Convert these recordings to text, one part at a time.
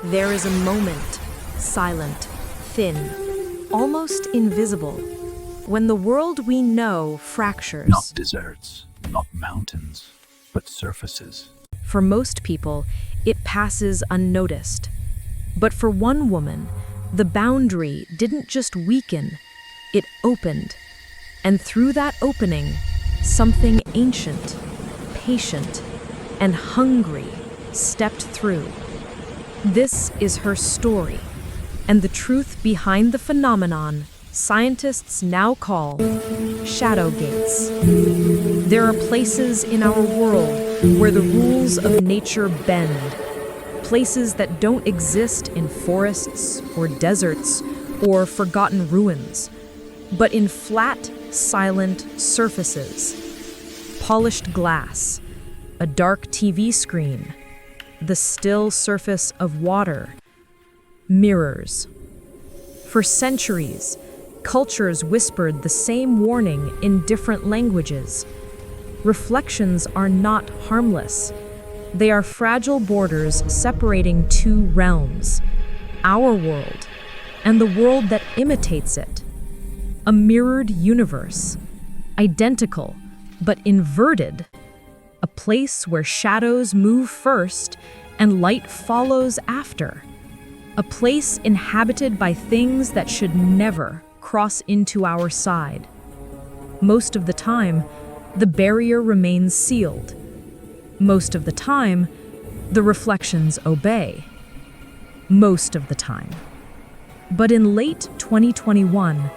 There is a moment, silent, thin, almost invisible, when the world we know fractures. Not deserts, not mountains, but surfaces. For most people, it passes unnoticed. But for one woman, the boundary didn't just weaken, it opened. And through that opening, something ancient, patient, and hungry stepped through. This is her story, and the truth behind the phenomenon scientists now call shadow gates. There are places in our world where the rules of nature bend, places that don't exist in forests or deserts or forgotten ruins, but in flat, silent surfaces. Polished glass, a dark TV screen, the still surface of water, mirrors. For centuries, cultures whispered the same warning in different languages. Reflections are not harmless. They are fragile borders separating two realms, our world and the world that imitates it. A mirrored universe, identical but inverted. A place where shadows move first and light follows after. A place inhabited by things that should never cross into our side. Most of the time, the barrier remains sealed. Most of the time, the reflections obey. Most of the time. But in late 2021,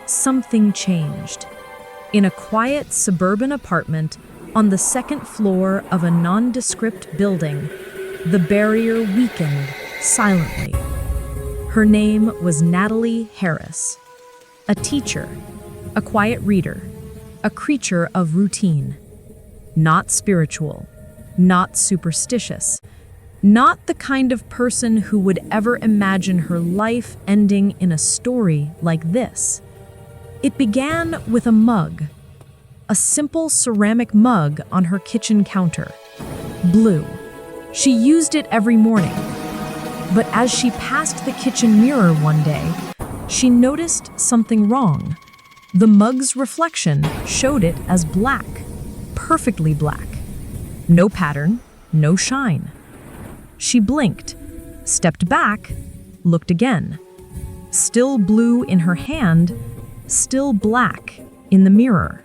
something changed. In a quiet suburban apartment on the second floor of a nondescript building, the barrier weakened silently. Her name was Natalie Harris, a teacher, a quiet reader, a creature of routine. Not spiritual, not superstitious, not the kind of person who would ever imagine her life ending in a story like this. It began with a mug, a simple ceramic mug on her kitchen counter. Blue. She used it every morning. But as she passed the kitchen mirror one day, she noticed something wrong. The mug's reflection showed it as black, perfectly black. No pattern, no shine. She blinked, stepped back, looked again. Still blue in her hand, still black in the mirror.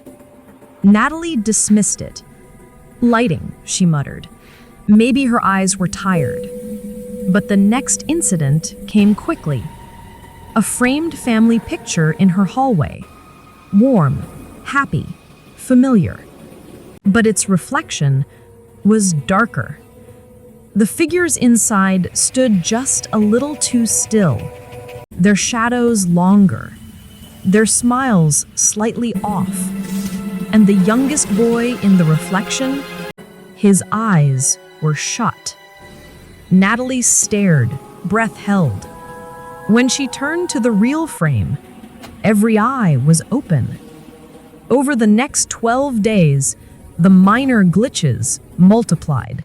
Natalie dismissed it. Lighting, she muttered. Maybe her eyes were tired. But the next incident came quickly. A framed family picture in her hallway. Warm, happy, familiar. But its reflection was darker. The figures inside stood just a little too still, their shadows longer, their smiles slightly off. And the youngest boy in the reflection, his eyes were shut. Natalie stared, breath held. When she turned to the real frame, every eye was open. Over the next 12 days, the minor glitches multiplied.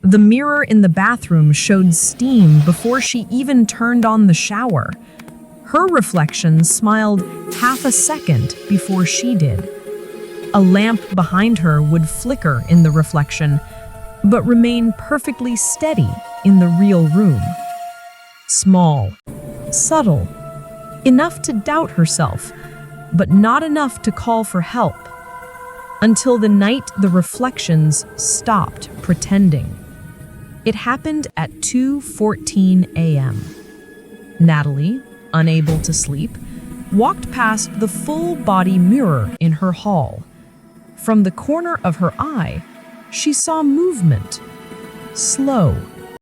The mirror in the bathroom showed steam before she even turned on the shower. Her reflection smiled half a second before she did. A lamp behind her would flicker in the reflection, but remain perfectly steady in the real room. Small, subtle, enough to doubt herself, but not enough to call for help. Until the night the reflections stopped pretending. It happened at 2:14 a.m. Natalie, unable to sleep, walked past the full-body mirror in her hall. From the corner of her eye, she saw movement. Slow,